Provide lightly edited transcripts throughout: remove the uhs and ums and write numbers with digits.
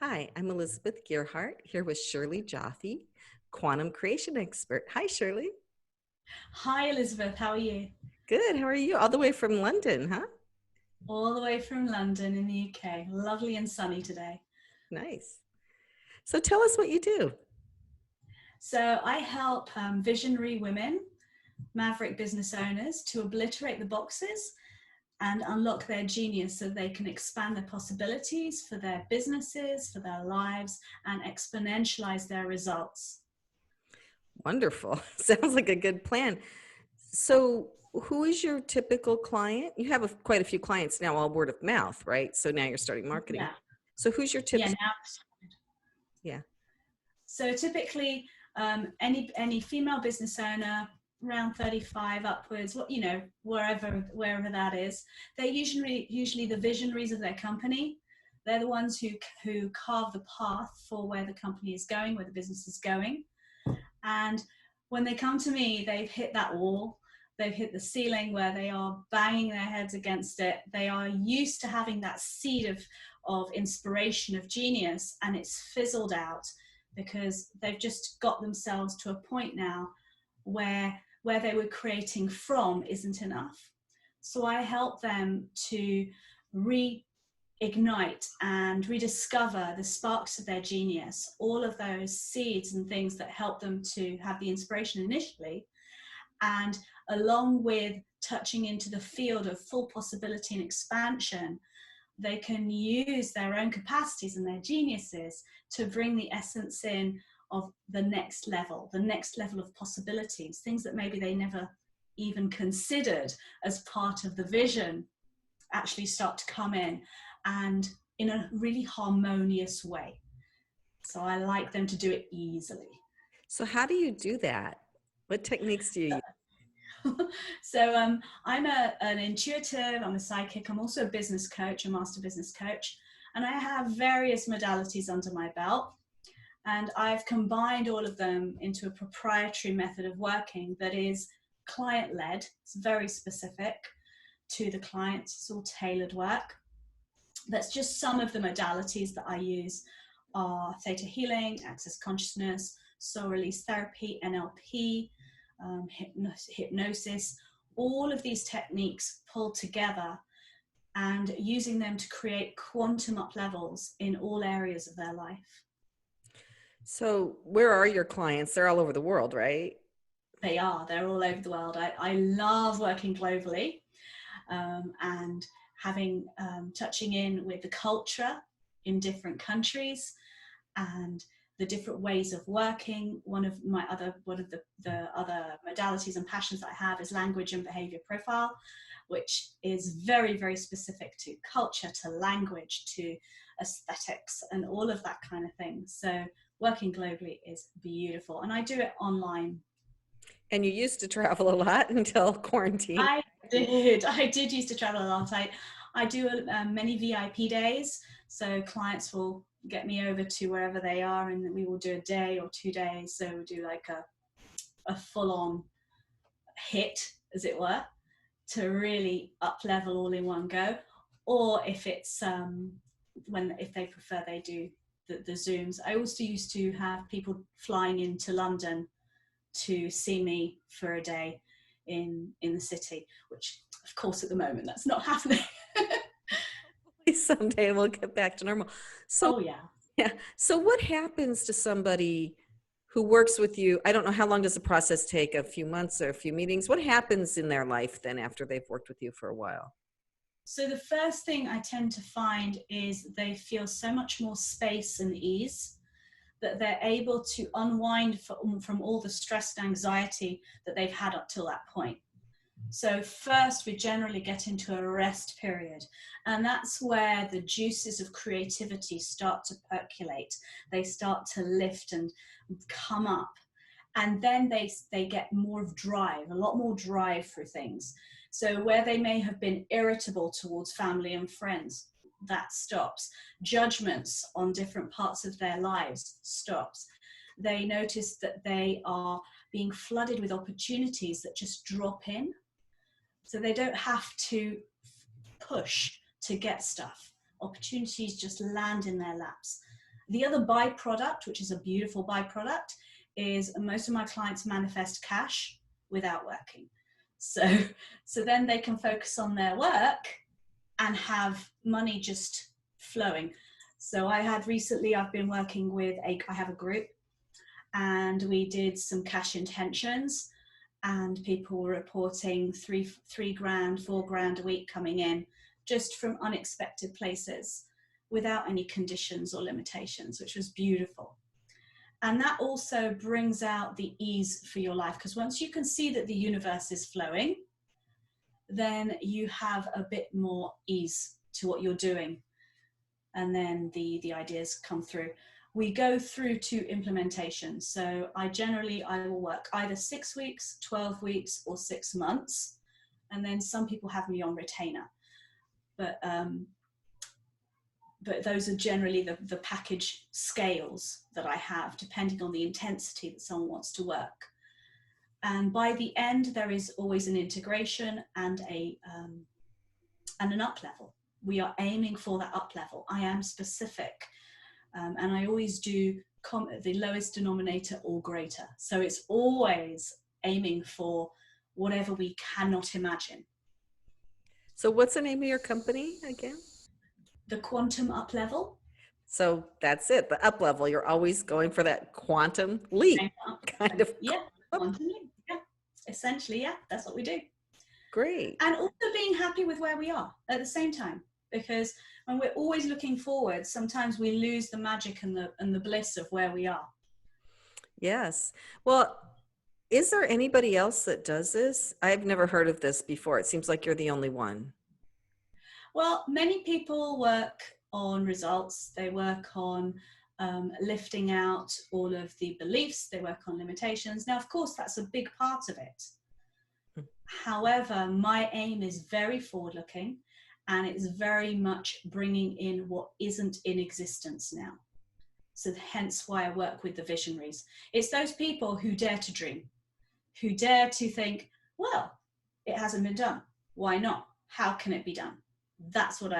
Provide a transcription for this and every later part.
Hi, I'm Elizabeth Gearhart here with Shirley Joffe, quantum creation expert. Hi, Shirley. Hi, Elizabeth. How are you? Good. How are you? All the way from London, huh? All the way from London in the UK. Lovely and sunny today. Nice. So tell us what you do. So, I help visionary women, maverick business owners, to obliterate the boxes and unlock their genius so they can expand their possibilities for their businesses, for their lives, and exponentialize their results. Wonderful. Sounds like a good plan. So, who is your typical client? You have quite a few clients now, all word of mouth, right? So now you're starting marketing. Yeah. So, who's your Yeah. tips? Now, Yeah. so typically, any female business owner around 35 upwards, wherever that is, they're usually the visionaries of their company. They're the ones who carve the path for where the company is going, where the business is going. And when they come to me, they've hit that wall. They've hit the ceiling where they are banging their heads against it. They are used to having that seed of inspiration, of genius, and it's fizzled out because they've just got themselves to a point now where they were creating from isn't enough. So I help them to reignite and rediscover the sparks of their genius, all of those seeds and things that help them to have the inspiration initially, and along with touching into the field of full possibility and expansion, they can use their own capacities and their geniuses to bring the essence in of the next level of possibilities, things that maybe they never even considered as part of the vision actually start to come in, and in a really harmonious way. So I like them to do it easily. So, how do you do that? What techniques do you use? So I'm an intuitive, I'm a psychic, I'm also a business coach, a master business coach, and I have various modalities under my belt. And I've combined all of them into a proprietary method of working that is client led. It's very specific to the clients, it's all tailored work. That's just some of the modalities that I use are theta healing, access consciousness, soul release therapy, NLP, hypnosis, all of these techniques pulled together and using them to create quantum up levels in all areas of their life. So, where are your clients? They're all over the world, right? They're all over the world. I love working globally, and having touching in with the culture in different countries and the different ways of working. One of the other modalities and passions that I have is language and behavior profile, which is very, very specific to culture, to language, to aesthetics, and all of that kind of thing. So working globally is beautiful, and I do it online. And you used to travel a lot until quarantine. I did used to travel a lot. I do many VIP days, so clients will get me over to wherever they are, and we will do a day or 2 days. So we do like a full on hit, as it were, to really up level all in one go. Or if it's if they prefer, they do the Zooms. I also used to have people flying into London to see me for a day in the city, which of course at the moment that's not happening. Someday we'll get back to normal. So, Oh yeah. yeah. So, what happens to somebody who works with you? I don't know how long does the process take, a few months or a few meetings? What happens in their life then after they've worked with you for a while? So the first thing I tend to find is they feel so much more space and ease, that they're able to unwind from all the stress and anxiety that they've had up till that point. So first, we generally get into a rest period, and that's where the juices of creativity start to percolate. They start to lift and come up, and then they get more of drive, a lot more drive for things. So where they may have been irritable towards family and friends, that stops. Judgments on different parts of their lives stops. They notice that they are being flooded with opportunities that just drop in, so they don't have to push to get stuff. Opportunities just land in their laps. The other byproduct, which is a beautiful byproduct, is most of my clients manifest cash without working. So then they can focus on their work and have money just flowing. So I've been working with I have a group, and we did some cash intentions, and people were reporting three grand, 4 grand a week coming in just from unexpected places without any conditions or limitations, which was beautiful. And that also brings out the ease for your life, because once you can see that the universe is flowing, then you have a bit more ease to what you're doing. And then the ideas come through. We go through to implementation. So I will work either 6 weeks, 12 weeks, or 6 months. And then some people have me on retainer. But those are generally the package scales that I have, depending on the intensity that someone wants to work. And by the end, there is always an integration and an up level. We are aiming for that up level. I am specific, and I always do the lowest denominator or greater. So it's always aiming for whatever we cannot imagine. So what's the name of your company again? The Quantum UpLevel. So that's it, the up level. You're always going for that quantum leap kind of. Yeah, quantum leap. Yeah, essentially, yeah, that's what we do. Great. And also being happy with where we are at the same time, because when we're always looking forward, sometimes we lose the magic and the bliss of where we are. Yes. Well, is there anybody else that does this? I've never heard of this before. It seems like you're the only one. Well, many people work on results. They work on lifting out all of the beliefs. They work on limitations. Now, of course, that's a big part of it. However, my aim is very forward-looking, and it's very much bringing in what isn't in existence now. So hence why I work with the visionaries. It's those people who dare to dream, who dare to think, well, it hasn't been done. Why not? How can it be done? That's what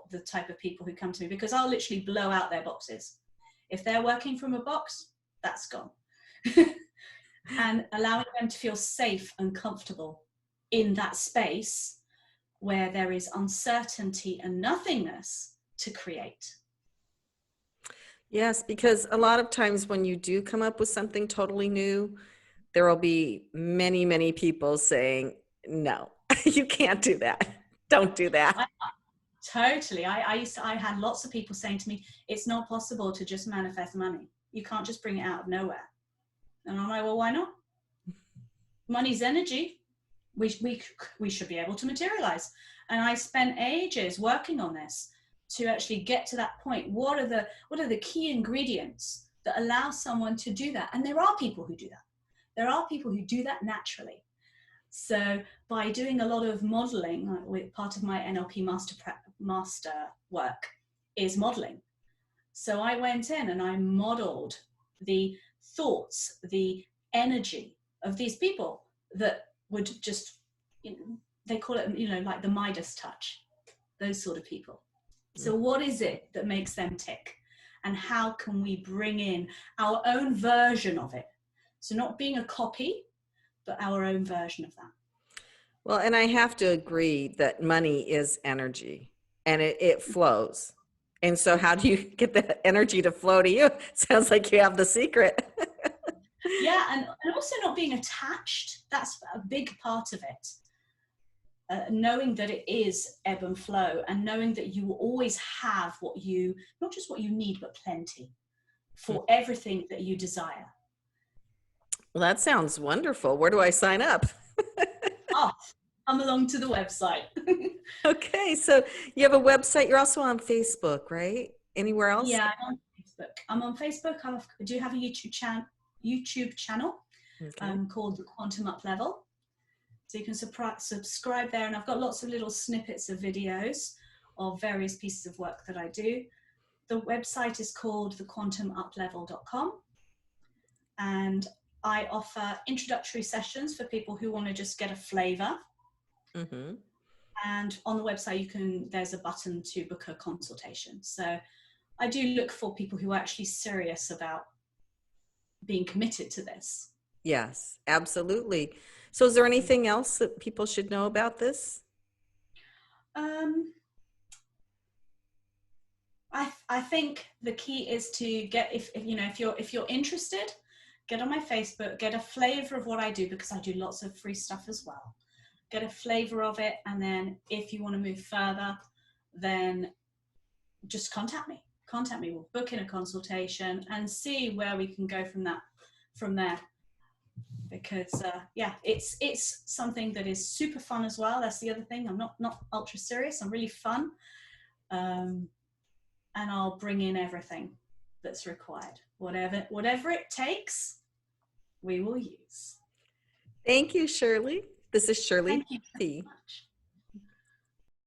the type of people who come to me, because I'll literally blow out their boxes. If they're working from a box, that's gone. And allowing them to feel safe and comfortable in that space where there is uncertainty and nothingness to create. Yes, because a lot of times when you do come up with something totally new, there will be many, many people saying, no, you can't do that. Don't do that. Totally. I had lots of people saying to me, it's not possible to just manifest money. You can't just bring it out of nowhere. And I'm like, well, why not? Money's energy. We should be able to materialize. And I spent ages working on this to actually get to that point. What are the key ingredients that allow someone to do that? And there are people who do that. There are people who do that naturally. So by doing a lot of modeling, with part of my NLP master work is modeling. So I went in and I modeled the thoughts, the energy of these people that would just, they call it, like the Midas touch, those sort of people. So what is it that makes them tick? And how can we bring in our own version of it? So not being a copy, but our own version of that. Well, and I have to agree that money is energy, and it flows. And so how do you get that energy to flow to you? Sounds like you have the secret. Yeah, and also not being attached. That's a big part of it. Knowing that it is ebb and flow, and knowing that you will always have not just what you need, but plenty for everything that you desire. Well, that sounds wonderful. Where do I sign up? Come along to the website. Okay, so you have a website. You're also on Facebook, right? Anywhere else? Yeah, I'm on Facebook. I'm on Facebook. I do have a YouTube channel called the Quantum UpLevel. So you can subscribe there, and I've got lots of little snippets of videos of various pieces of work that I do. The website is called thequantumuplevel.com, and I offer introductory sessions for people who want to just get a flavor. And on the website, there's a button to book a consultation. So I do look for people who are actually serious about being committed to this. Yes, absolutely. So is there anything else that people should know about this? Um, I think the key is to get, if you know, if you're interested, get on my Facebook, get a flavor of what I do, because I do lots of free stuff as well. Get a flavor of it, and then if you want to move further, then just contact me. Contact me. We'll book in a consultation and see where we can go from there. Because yeah, it's something that is super fun as well. That's the other thing. I'm not ultra serious. I'm really fun. And I'll bring in everything that's required. Whatever it takes, we will use. Thank you, Shirley. This is Shirley Thank you so Joffe. much.